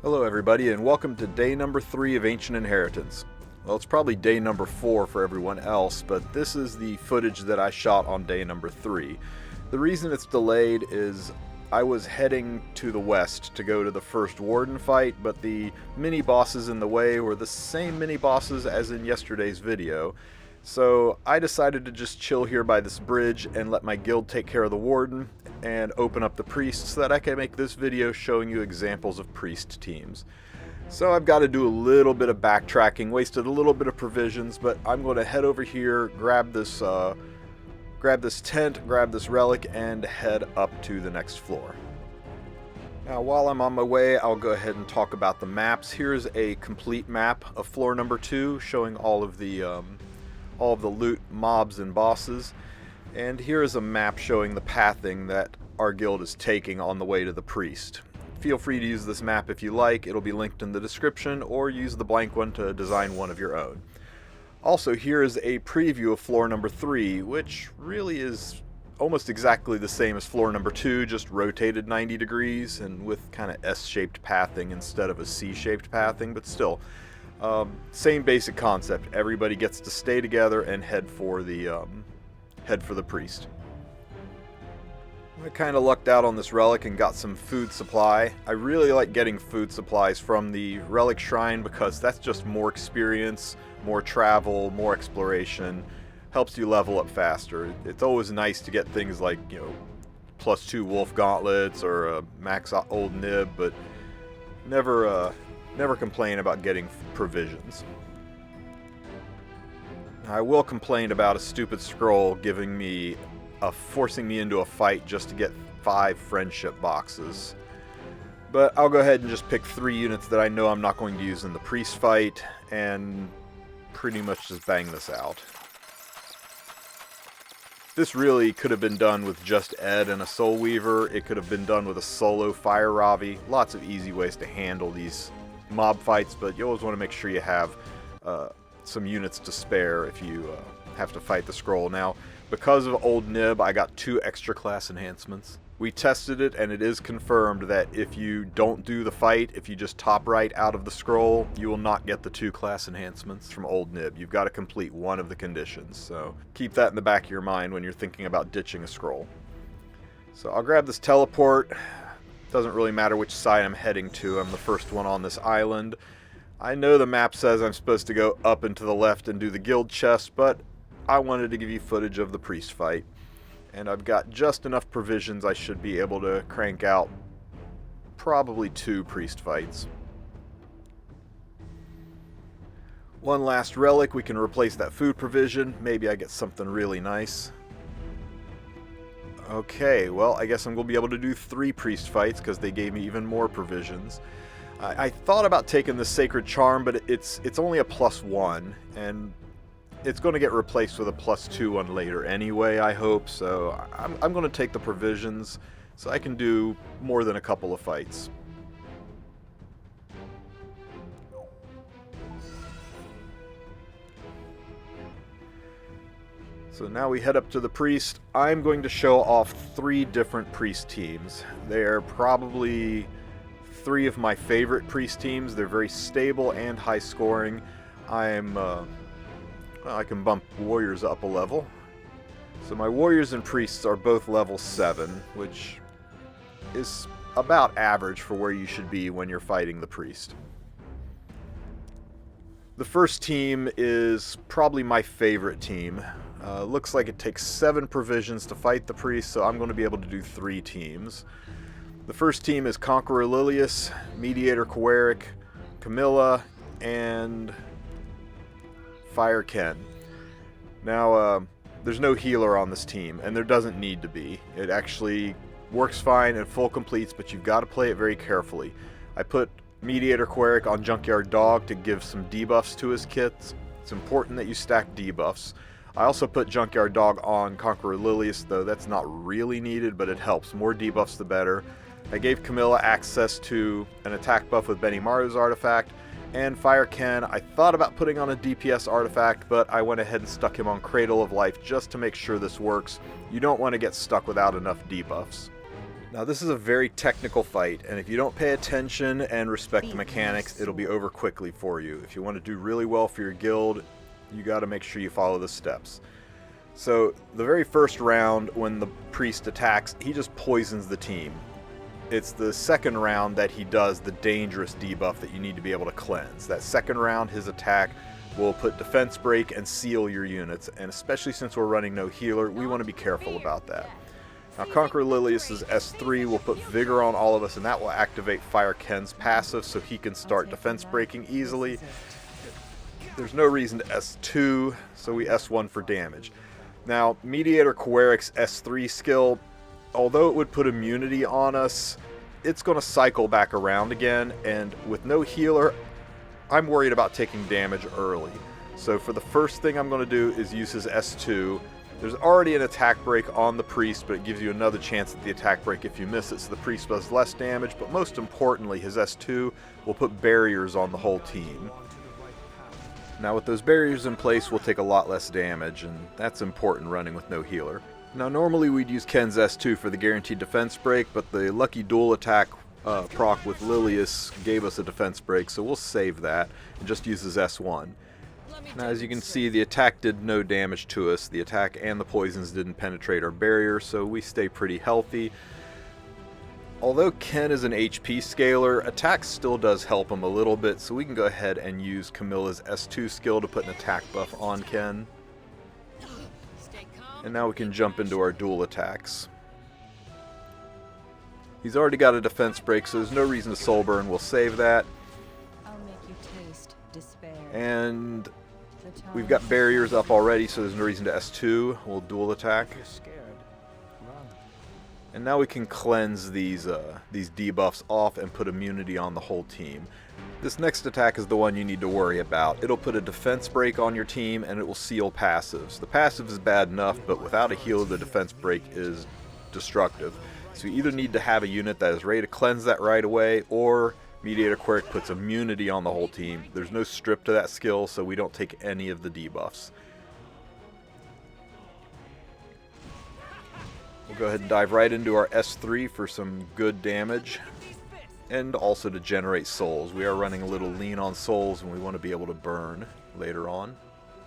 Hello everybody and welcome to day number 3 of Ancient Inheritance. Well, it's probably day number 4 for everyone else, but this is the footage that I shot on day number 3. The reason it's delayed is I was heading to the west to go to the first warden fight, but the mini-bosses in the way were the same mini-bosses as in yesterday's video. So I decided to just chill here by this bridge and let my guild take care of the warden and open up the priest so that I can make this video showing you examples of priest teams. So I've got to do a little bit of backtracking, wasted a little bit of provisions, but I'm going to head over here, grab this tent, grab this relic, and head up to the next floor. Now while I'm on my way, I'll go ahead and talk about the maps. Here's a complete map of floor number 2 showing all of the loot, mobs, and bosses. And here is a map showing the pathing that our guild is taking on the way to the priest. Feel free to use this map if you like, it'll be linked in the description, or use the blank one to design one of your own. Also, here is a preview of floor number 3, which really is almost exactly the same as floor number 2, just rotated 90 degrees and with kind of S-shaped pathing instead of a C-shaped pathing, but still, same basic concept. Everybody gets to stay together and head for the priest. I kind of lucked out on this relic and got some food supply. I really like getting food supplies from the relic shrine because that's just more experience, more travel, more exploration, helps you level up faster. It's always nice to get things like, +2 Wulf gauntlets or a max old nib, but never complain about getting provisions. I will complain about a stupid scroll forcing me into a fight just to get 5 friendship boxes. But I'll go ahead and just pick 3 units that I know I'm not going to use in the priest fight, and pretty much just bang this out. This really could have been done with just Ed and a Soul Weaver. It could have been done with a solo Fire Ravi. Lots of easy ways to handle these mob fights, but you always want to make sure you have some units to spare if you have to fight the scroll. Now, because of Old Nib, I got 2 extra class enhancements. We tested it, and it is confirmed that if you don't do the fight, if you just top right out of the scroll, you will not get the 2 class enhancements from Old Nib. You've got to complete one of the conditions, so keep that in the back of your mind when you're thinking about ditching a scroll. So I'll grab this teleport. Doesn't really matter which side I'm heading to. I'm the first one on this island. I know the map says I'm supposed to go up and to the left and do the guild chest, but I wanted to give you footage of the priest fight. And I've got just enough provisions I should be able to crank out probably 2 priest fights. One last relic, we can replace that food provision. Maybe I get something really nice. Okay, well, I guess I'm going to be able to do 3 priest fights because they gave me even more provisions. I thought about taking the Sacred Charm, but it's only a +1, and it's going to get replaced with a +2 one later anyway, I hope, so I'm going to take the provisions so I can do more than a couple of fights. So now we head up to the priest. I'm going to show off 3 different priest teams. They're probably 3 of my favorite priest teams. They're very stable and high scoring. I can bump warriors up a level. So my warriors and priests are both level 7, which is about average for where you should be when you're fighting the priest. The first team is probably my favorite team. Looks like it takes 7 provisions to fight the priest, so I'm going to be able to do 3 teams. The first team is Conqueror Lilius, Mediator Coeric, Camilla, and Fire Ken. Now, there's no healer on this team, and there doesn't need to be. It actually works fine and full completes, but you've got to play it very carefully. I put Mediator Coeric on Junkyard Dog to give some debuffs to his kits. It's important that you stack debuffs. I also put Junkyard Dog on Conqueror Lilius, though that's not really needed, but it helps. More debuffs the better. I gave Camilla access to an attack buff with Benimaru's artifact, and Fire Ken, I thought about putting on a DPS artifact, but I went ahead and stuck him on Cradle of Life just to make sure this works. You don't want to get stuck without enough debuffs. Now this is a very technical fight, and if you don't pay attention and respect the mechanics, it'll be over quickly for you. If you want to do really well for your guild, you got to make sure you follow the steps. So the very first round, when the priest attacks, he just poisons the team. It's the second round that he does the dangerous debuff that you need to be able to cleanse. That second round, his attack will put defense break and seal your units, and especially since we're running no healer, we want to be careful about that. Now Conqueror Lilius's S3 will put Vigor on all of us, and that will activate Fire Ken's passive so he can start defense breaking easily. There's no reason to S2, so we S1 for damage. Now Mediator Coeric's S3 skill, although it would put immunity on us, it's going to cycle back around again, and with no healer, I'm worried about taking damage early. So for the first thing I'm going to do is use his S2. There's already an attack break on the priest, but it gives you another chance at the attack break if you miss it, so the priest does less damage, but most importantly, his S2 will put barriers on the whole team. Now with those barriers in place, we'll take a lot less damage, and that's important running with no healer. Now normally we'd use Ken's S2 for the guaranteed defense break, but the lucky dual attack proc with Lilius gave us a defense break, so we'll save that and just use his S1. Now as you can see, the attack did no damage to us. The attack and the poisons didn't penetrate our barrier, so we stay pretty healthy. Although Ken is an HP scaler, attack still does help him a little bit, so we can go ahead and use Camilla's S2 skill to put an attack buff on Ken. And now we can jump into our dual attacks. He's already got a defense break, so there's no reason to soul burn. We'll save that. And we've got barriers up already, so there's no reason to S2. We'll dual attack. And now we can cleanse these debuffs off and put immunity on the whole team. This next attack is the one you need to worry about. It'll put a defense break on your team, and it will seal passives. The passive is bad enough, but without a heal, the defense break is destructive. So you either need to have a unit that is ready to cleanse that right away, or Mediator Quirk puts immunity on the whole team. There's no strip to that skill, so we don't take any of the debuffs. We'll go ahead and dive right into our S3 for some good damage, and also to generate souls. We are running a little lean on souls, and we want to be able to burn later on.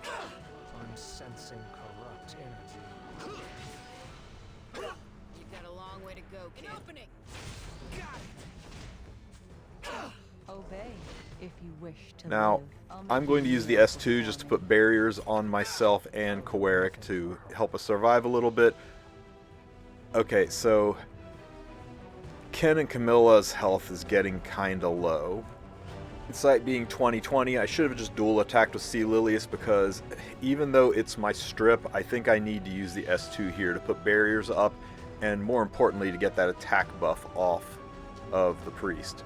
I'm sensing corrupt energy. You've got a long way to go, kid. An opening! Obey if you wish to Now, live. I'm going to use the S2 just to put barriers on myself and Coeric to help us survive a little bit. Okay, so Ken and Camilla's health is getting kinda low. Insight being 20/20, I should have just dual attacked with C. Lilius, because even though it's my strip, I think I need to use the S2 here to put barriers up, and more importantly to get that attack buff off of the priest.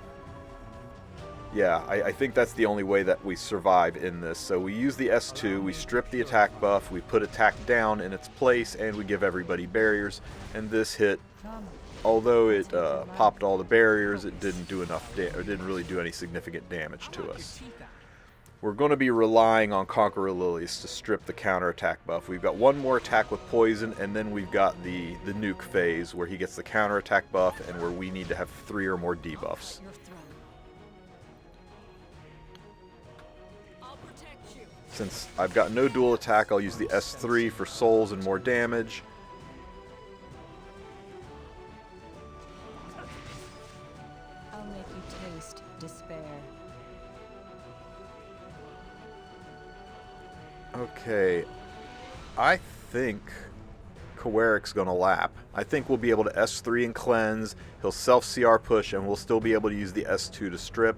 Yeah, I think that's the only way that we survive in this. So we use the S2, we strip the attack buff, we put attack down in its place, and we give everybody barriers. And this hit, although it popped all the barriers, it didn't do enough or didn't really do any significant damage to us. We're going to be relying on Conqueror Lilius to strip the counterattack buff. We've got one more attack with poison, and then we've got the nuke phase where he gets the counterattack buff and where we need to have 3 or more debuffs. Since I've got no dual attack, I'll use the S3 for souls and more damage. I'll make you taste despair. Okay, I think Coeric's gonna lap. I think we'll be able to S3 and cleanse, he'll self-CR push, and we'll still be able to use the S2 to strip.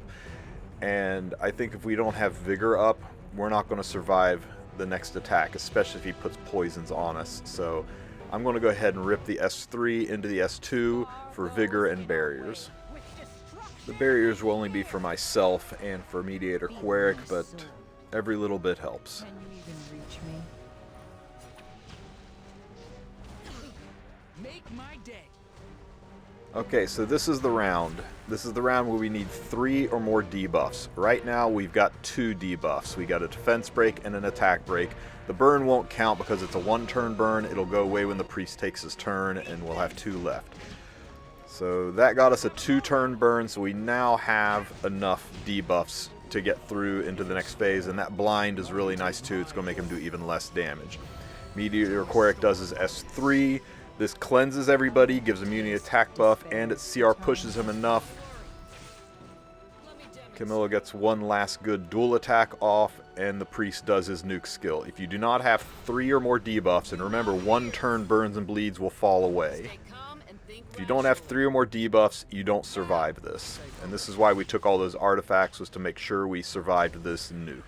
And I think if we don't have Vigor up, we're not going to survive the next attack, especially if he puts poisons on us. So I'm going to go ahead and rip the S3 into the S2 for Vigor and barriers. The barriers will only be for myself and for Mediator Queric, but every little bit helps. Can you even reach me? Make my day. Okay, so this is the round. This is the round where we need 3 or more debuffs. Right now we've got 2 debuffs. We got a defense break and an attack break. The burn won't count because it's a 1-turn burn. It'll go away when the priest takes his turn, and we'll have 2 left. So that got us a 2-turn burn, so we now have enough debuffs to get through into the next phase, and that blind is really nice too. It's going to make him do even less damage. Meteor Queric does his S3. This cleanses everybody, gives immunity attack buff, and its CR pushes him enough. Camilla gets one last good dual attack off, and the priest does his nuke skill. If you do not have 3 or more debuffs, and remember 1 turn burns and bleeds will fall away. If you don't have 3 or more debuffs, you don't survive this. And this is why we took all those artifacts, was to make sure we survived this nuke.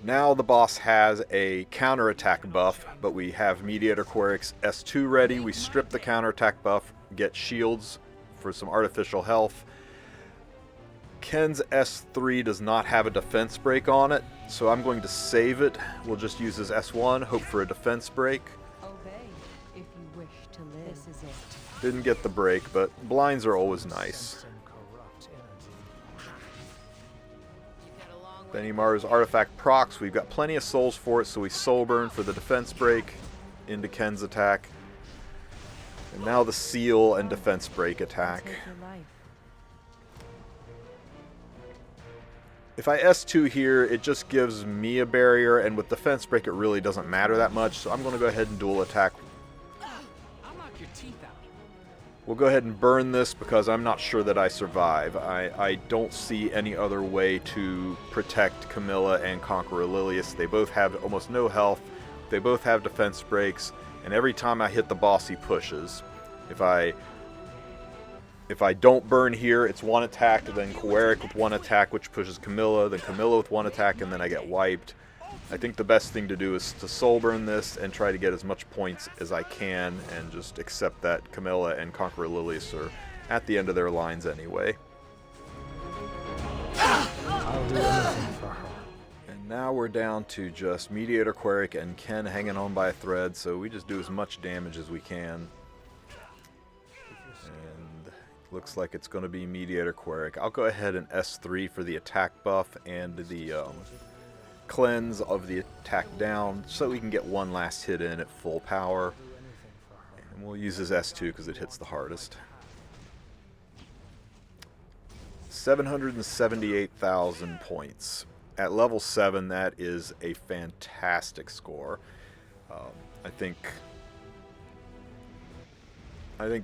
Now the boss has a counterattack buff, but we have Mediator Queric's S2 ready. We strip the counterattack buff, get shields for some artificial health. Ken's S3 does not have a defense break on it, so I'm going to save it. We'll just use his S1, hope for a defense break. Obey if you wish to live. This is it. Didn't get the break, but blinds are always nice. Benimar's artifact procs, we've got plenty of souls for it, so we soul burn for the defense break into Ken's attack. And now the seal and defense break attack. If I S2 here, it just gives me a barrier, and with defense break it really doesn't matter that much, so I'm going to go ahead and dual attack. I'll knock your teeth out. We'll go ahead and burn this because I'm not sure that I survive. I don't see any other way to protect Camilla and Conqueror Lilius. They both have almost no health, they both have defense breaks, and every time I hit the boss he pushes. If I don't burn here, it's 1 attack, then Queric with 1 attack, which pushes Camilla, then Camilla with 1 attack, and then I get wiped. I think the best thing to do is to soul burn this and try to get as much points as I can, and just accept that Camilla and Conqueror Lilius are at the end of their lines anyway. I'll do anything for her. And now we're down to just Mediator Queric and Ken hanging on by a thread, so we just do as much damage as we can. And looks like it's going to be Mediator Queric. I'll go ahead and S3 for the attack buff and the cleanse of the attack down, so we can get one last hit in at full power. And we'll use his S2 because it hits the hardest. 778,000 points. At level 7, that is a fantastic score. I think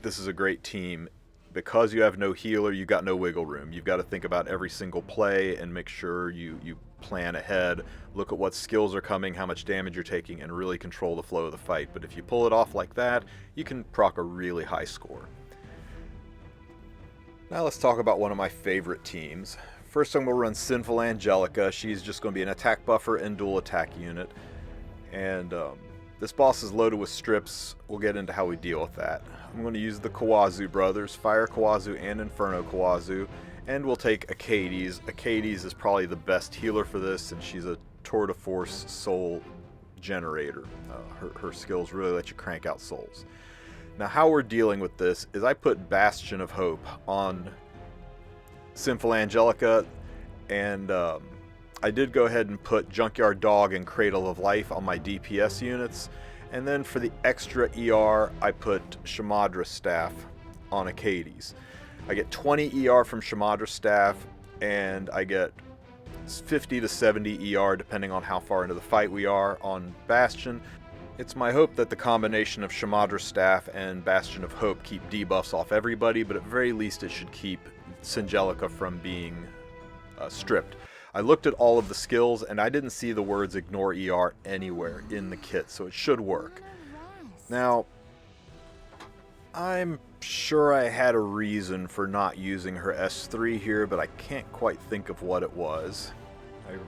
this is a great team. Because you have no healer, you've got no wiggle room. You've got to think about every single play and make sure you plan ahead, look at what skills are coming, how much damage you're taking, and really control the flow of the fight. But if you pull it off like that, you can proc a really high score. Now let's talk about one of my favorite teams. First I'm going to run Sinful Angelica. She's just going to be an attack buffer and dual attack unit. And this boss is loaded with strips. We'll get into how we deal with that. I'm going to use the Kawazu brothers, Fire Kawazu and Inferno Kawazu, and we'll take Acades. Acades is probably the best healer for this, and she's a tour de force soul generator. Her skills really let you crank out souls. Now how we're dealing with this is I put Bastion of Hope on Sinful Angelica, and I did go ahead and put Junkyard Dog and Cradle of Life on my DPS units. And then for the extra ER, I put Shamadra Staff on Acades. I get 20 ER from Shamadra Staff, and I get 50 to 70 ER depending on how far into the fight we are on Bastion. It's my hope that the combination of Shamadra Staff and Bastion of Hope keep debuffs off everybody, but at very least it should keep Singelica from being stripped. I looked at all of the skills and I didn't see the words ignore ER anywhere in the kit, so it should work. Now, I'm sure I had a reason for not using her S3 here, but I can't quite think of what it was.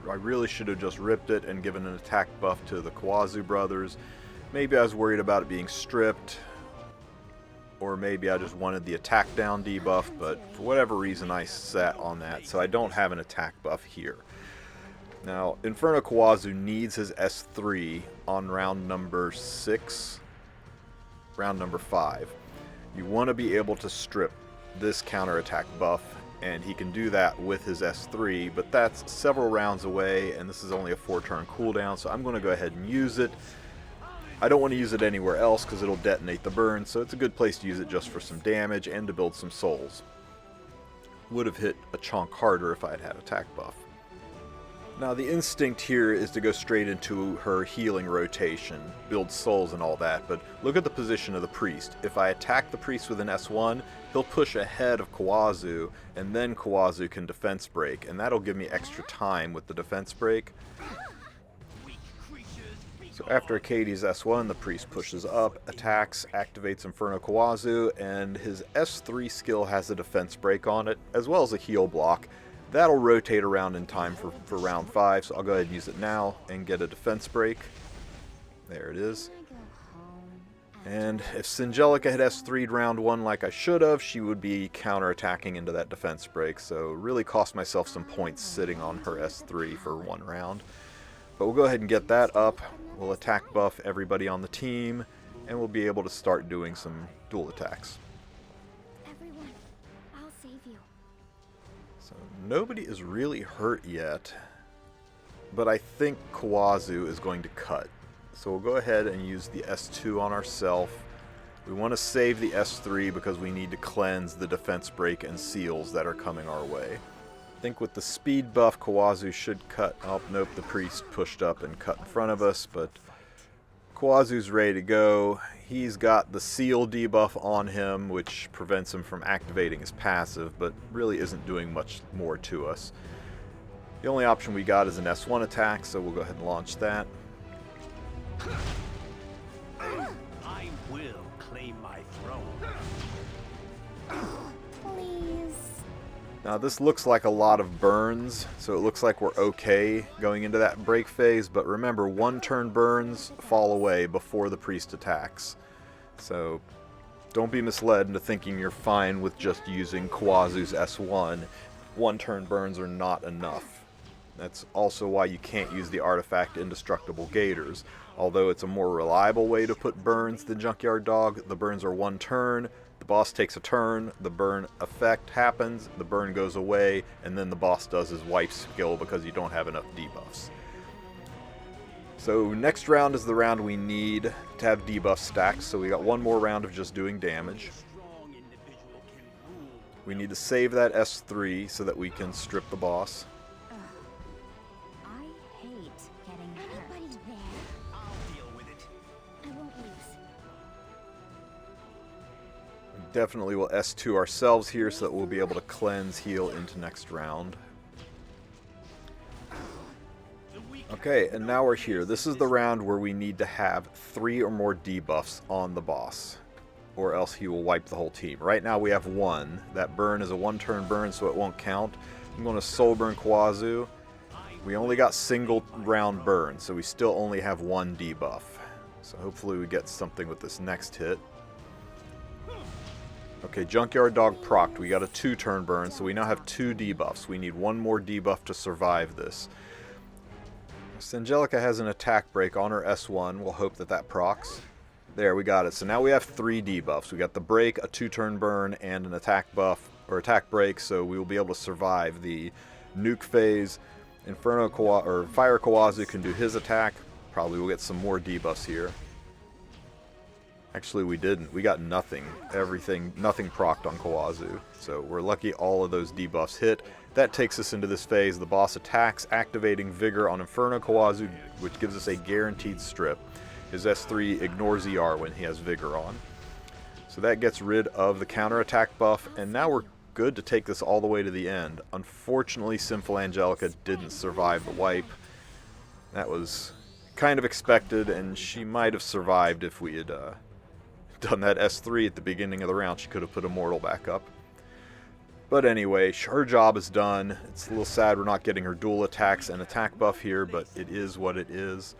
I really should have just ripped it and given an attack buff to the Kawazu brothers. Maybe I was worried about it being stripped, or maybe I just wanted the attack down debuff, but for whatever reason I sat on that, so I don't have an attack buff here. Now, Inferno Kawazu needs his S3 on round number 6, round number 5. You want to be able to strip this counterattack buff, and he can do that with his S3, but that's several rounds away, and this is only a 4-turn cooldown, so I'm going to go ahead and use it. I don't want to use it anywhere else because it'll detonate the burn, so it's a good place to use it just for some damage and to build some souls. Would have hit a chunk harder if I had had attack buff. Now the instinct here is to go straight into her healing rotation, build souls and all that, but look at the position of the priest. If I attack the priest with an S1, he'll push ahead of Kawazu, and then Kawazu can defense break, and that'll give me extra time with the defense break. So after Akadi's S1, the priest pushes up, attacks, activates Inferno Kawazu, and his S3 skill has a defense break on it, as well as a heal block. That'll rotate around in time for round 5, so I'll go ahead and use it now and get a defense break. There it is. And if Singelica had S3'd round 1 like I should have, she would be counterattacking into that defense break, so really cost myself some points sitting on her S3 for 1 round. But we'll go ahead and get that up. We'll attack buff everybody on the team, and we'll be able to start doing some dual attacks. Everyone, I'll save you. So nobody is really hurt yet, but I think Kawazu is going to cut. So we'll go ahead and use the S2 on ourselves. We want to save the S3 because we need to cleanse the defense break and seals that are coming our way. I think with the speed buff, Kawazu should cut. Oh, nope, the priest pushed up and cut in front of us, but Kawazu's ready to go. He's got the seal debuff on him, which prevents him from activating his passive, but really isn't doing much more to us. The only option we got is an S1 attack, so we'll go ahead and launch that. I will claim my throne. Please. Now this looks like a lot of burns, so it looks like we're okay going into that break phase, but remember, 1 turn burns fall away before the priest attacks. So don't be misled into thinking you're fine with just using Kawazu's S1. 1 turn burns are not enough. That's also why you can't use the artifact Indestructible Gators. Although it's a more reliable way to put burns than Junkyard Dog, the burns are 1 turn. The boss takes a turn, the burn effect happens, the burn goes away, and then the boss does his wipe skill because you don't have enough debuffs. So next round is the round we need to have debuff stacks, so we got 1 more round of just doing damage. We need to save that S3 so that we can strip the boss. I hate getting hurt. There. I'll deal with it. I won't lose. We definitely will S2 ourselves here so that we'll be able to cleanse, heal into next round. Okay, and now we're here. This is the round where we need to have 3 or more debuffs on the boss, or else he will wipe the whole team. Right now we have 1. That burn is a 1-turn burn, so it won't count. I'm going to soul burn Kawazu. We only got single round burn, so we still only have 1 debuff. So hopefully we get something with this next hit. Okay, Junkyard Dog procced. We got a 2-turn burn, so we now have 2 debuffs. We need 1 more debuff to survive this. Singelica has an attack break on her S1. We'll hope that that procs. There, we got it. So now we have 3 debuffs. We got the break, a 2-turn burn, and an attack buff, or attack break, so we will be able to survive the nuke phase. Fire Kawazu can do his attack. Probably we'll get some more debuffs here. Actually, we didn't. We got nothing. Nothing procced on Kawazu. So we're lucky all of those debuffs hit. That takes us into this phase. The boss attacks, activating Vigor on Inferno Kawazu, which gives us a guaranteed strip. His S3 ignores ER when he has Vigor on. So that gets rid of the counterattack buff, and now we're good to take this all the way to the end. Unfortunately, Sinful Angelica didn't survive the wipe. That was kind of expected, and she might have survived if we had done that S3 at the beginning of the round. She could have put Immortal back up. But anyway, her job is done. It's a little sad we're not getting her dual attacks and attack buff here, but it is what it is.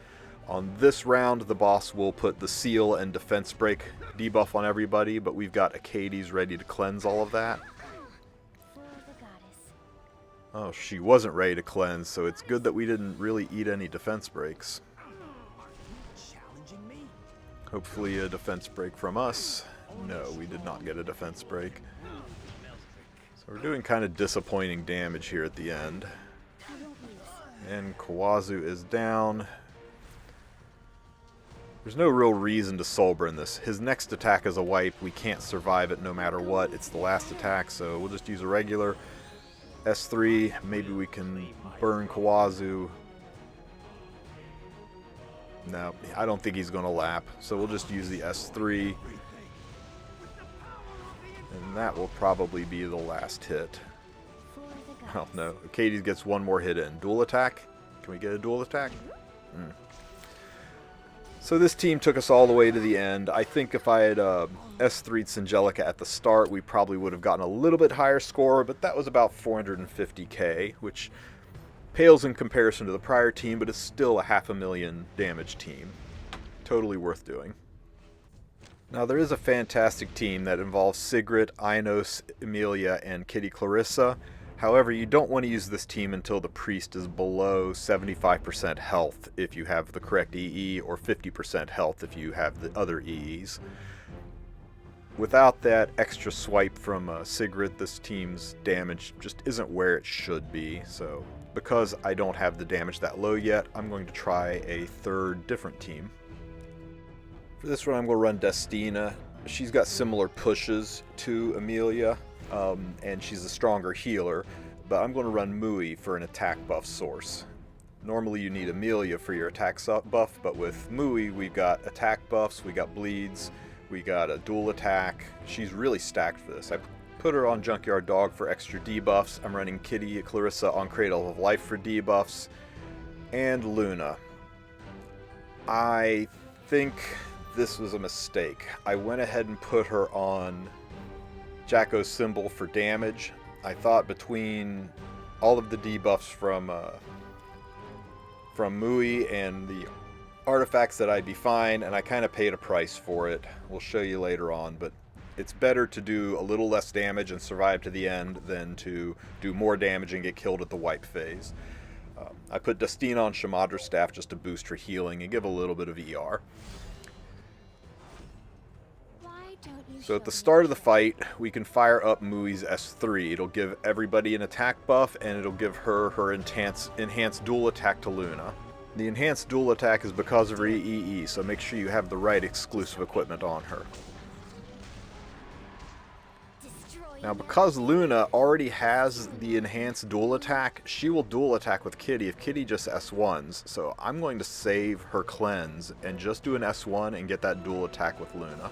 On this round, the boss will put the seal and defense break debuff on everybody, but we've got Akadi's ready to cleanse all of that. For the goddess. Oh, she wasn't ready to cleanse, so it's good that we didn't really eat any defense breaks. Challenging me? Hopefully a defense break from us. No, we did not get a defense break. So we're doing kind of disappointing damage here at the end. I won't lose. And Kawazu is down. There's no real reason to soul burn this. His next attack is a wipe. We can't survive it no matter what. It's the last attack, so we'll just use a regular S3. Maybe we can burn Kawazu. No, I don't think he's going to lap, so we'll just use the S3. And that will probably be the last hit. Oh no, Katie gets one more hit in. Dual attack? Can we get a dual attack? So this team took us all the way to the end. I think if I had S3'd Singelica at the start, we probably would have gotten a little bit higher score, but that was about 450k, which pales in comparison to the prior team, but it's still a 500,000 damage team. Totally worth doing. Now there is a fantastic team that involves Sigrid, Ainos, Emilia, and Kitty Clarissa. However, you don't want to use this team until the priest is below 75% health if you have the correct EE, or 50% health if you have the other EEs. Without that extra swipe from Sigrid, this team's damage just isn't where it should be. So because I don't have the damage that low yet, I'm going to try a third different team. For this one, I'm going to run Destina. She's got similar pushes to Emilia. And she's a stronger healer, but I'm going to run Mui for an attack buff source. Normally you need Emilia for your attack buff, but with Mui we've got attack buffs, we got bleeds, we got a dual attack. She's really stacked for this. I put her on Junkyard Dog for extra debuffs. I'm running Kitty Clarissa on Cradle of Life for debuffs, and Luna. I think this was a mistake. I went ahead and put her on Jacko's Symbol for damage. I thought between all of the debuffs from Mui and the artifacts that I'd be fine, and I kind of paid a price for it. We'll show you later on, but it's better to do a little less damage and survive to the end than to do more damage and get killed at the wipe phase. I put Destina on Shamadra's staff just to boost her healing and give a little bit of ER. So at the start of the fight, we can fire up Mui's S3. It'll give everybody an attack buff, and it'll give her enhanced dual attack to Luna. The enhanced dual attack is because of her EE, so make sure you have the right exclusive equipment on her. Now because Luna already has the enhanced dual attack, she will dual attack with Kitty if Kitty just S1s. So I'm going to save her cleanse and just do an S1 and get that dual attack with Luna.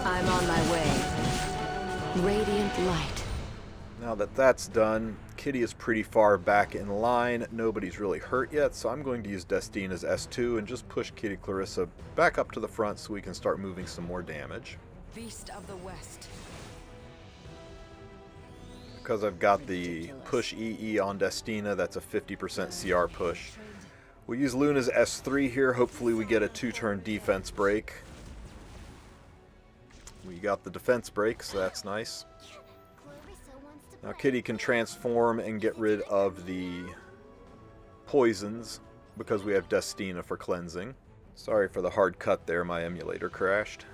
I'm on my way. Radiant light. Now that that's done, Kitty is pretty far back in line. Nobody's really hurt yet, so I'm going to use Destina's S2 and just push Kitty Clarissa back up to the front so we can start moving some more damage. Beast of the West. Because I've got the push EE on Destina, that's a 50% CR push. We'll use Luna's S3 here. Hopefully we get a 2-turn defense break. We got the defense break, so that's nice. Now Kitty can transform and get rid of the poisons because we have Destina for cleansing. Sorry for the hard cut there, my emulator crashed.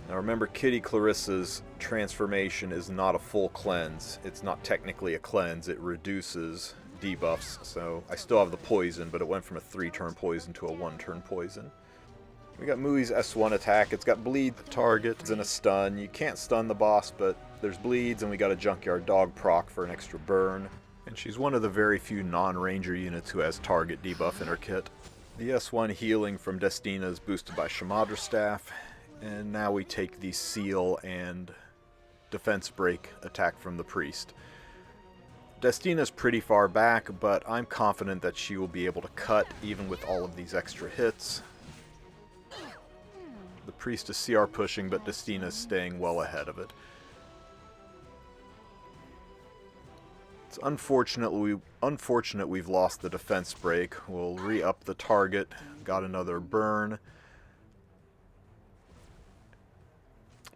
Now remember, Kitty Clarissa's transformation is not a full cleanse. It's not technically a cleanse, it reduces debuffs. So I still have the poison, but it went from a 3-turn poison to a 1-turn poison. We got Mui's S1 attack. It's got bleed targets and a stun. You can't stun the boss, but there's bleeds, and we got a Junkyard Dog proc for an extra burn. And she's one of the very few non-ranger units who has target debuff in her kit. The S1 healing from Destina is boosted by Shamadra's staff. And now we take the seal and defense break attack from the priest. Destina's pretty far back, but I'm confident that she will be able to cut even with all of these extra hits. The priest is CR pushing, but Destina's staying well ahead of it. It's unfortunate we've lost the defense break. We'll re-up the target. Got another burn.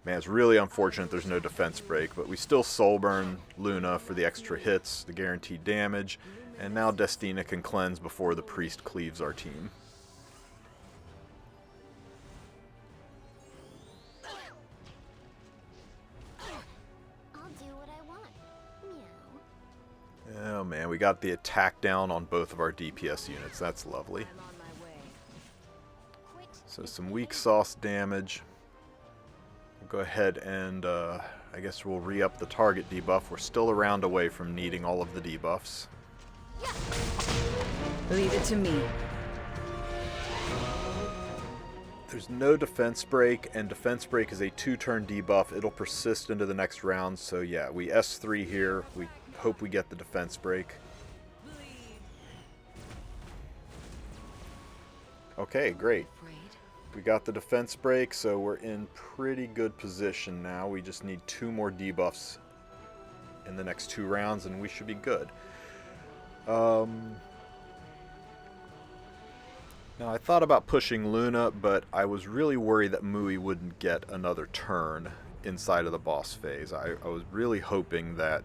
Man, it's really unfortunate there's no defense break, but we still soul burn Luna for the extra hits, the guaranteed damage, and now Destina can cleanse before the priest cleaves our team. I'll do what I want. Meow. Oh man, we got the attack down on both of our DPS units. That's lovely. I'm on my way. So some weak sauce damage. We'll go ahead and I guess we'll re-up the target debuff. We're still a round away from needing all of the debuffs. Leave it to me. There's no defense break, and defense break is a 2-turn debuff. It'll persist into the next round, so yeah, we S3 here. We hope we get the defense break. Okay, great. We got the defense break, so we're in pretty good position now. We just need 2 more debuffs in the next 2 rounds, and we should be good. Now, I thought about pushing Luna, but I was really worried that Mui wouldn't get another turn inside of the boss phase. I was really hoping that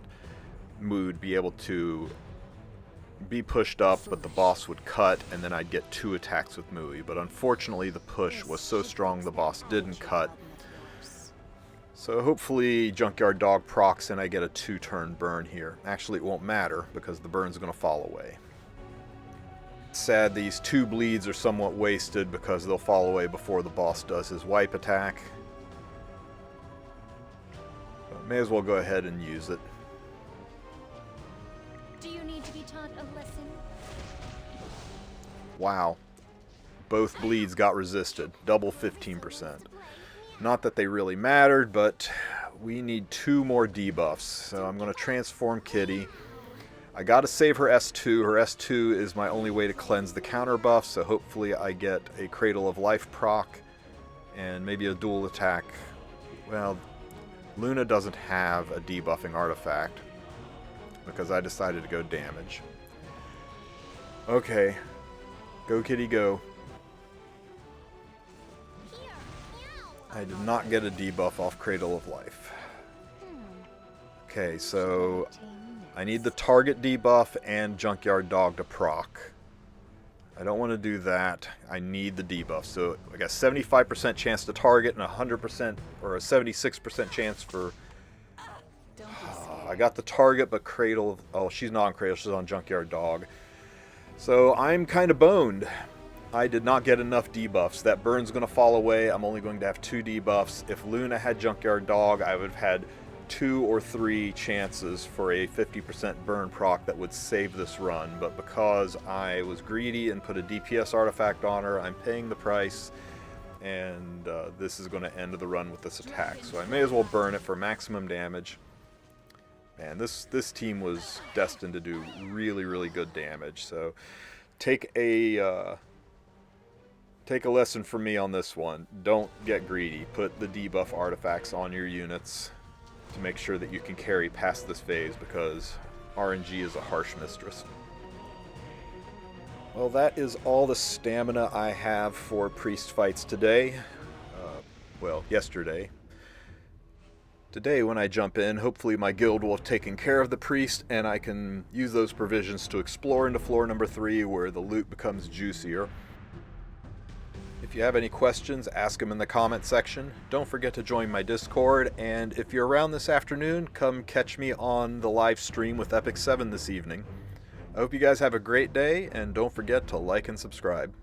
Mui would be able to be pushed up, but the boss would cut, and then I'd get 2 attacks with Mui. But unfortunately, the push was so strong the boss didn't cut. So hopefully Junkyard Dog procs and I get a 2-turn burn here. Actually, it won't matter, because the burn's going to fall away. Sad these 2 bleeds are somewhat wasted because they'll fall away before the boss does his wipe attack. But may as well go ahead and use it. Do you need to be taught a lesson? Wow. Both bleeds got resisted. Double 15%. Not that they really mattered, but we need 2 more debuffs. So I'm going to transform Kitty. I gotta save her S2. Her S2 is my only way to cleanse the counter buff, so hopefully I get a Cradle of Life proc and maybe a dual attack. Well, Luna doesn't have a debuffing artifact because I decided to go damage. Okay, go Kitty go. I did not get a debuff off Cradle of Life. Okay, so I need the target debuff and Junkyard Dog to proc. I don't want to do that. I need the debuff. So I got 75% chance to target and 100% or a 76% chance for... I got the target, but Cradle... Oh, she's not on Cradle. She's on Junkyard Dog. So I'm kind of boned. I did not get enough debuffs. That burn's going to fall away. I'm only going to have 2 debuffs. If Luna had Junkyard Dog, I would have had 2 or 3 chances for a 50% burn proc that would save this run, but because I was greedy and put a DPS artifact on her, I'm paying the price, and this is going to end the run with this attack. So I may as well burn it for maximum damage. Man, this team was destined to do really, really good damage. So take a lesson from me on this one. Don't get greedy. Put the debuff artifacts on your units to make sure that you can carry past this phase, because RNG is a harsh mistress. Well, that is all the stamina I have for priest fights today. Well, yesterday. Today, when I jump in, hopefully my guild will have taken care of the priest, and I can use those provisions to explore into floor number 3, where the loot becomes juicier. If you have any questions, ask them in the comment section. Don't forget to join my Discord, and if you're around this afternoon, come catch me on the live stream with Epic 7 this evening. I hope you guys have a great day, and don't forget to like and subscribe.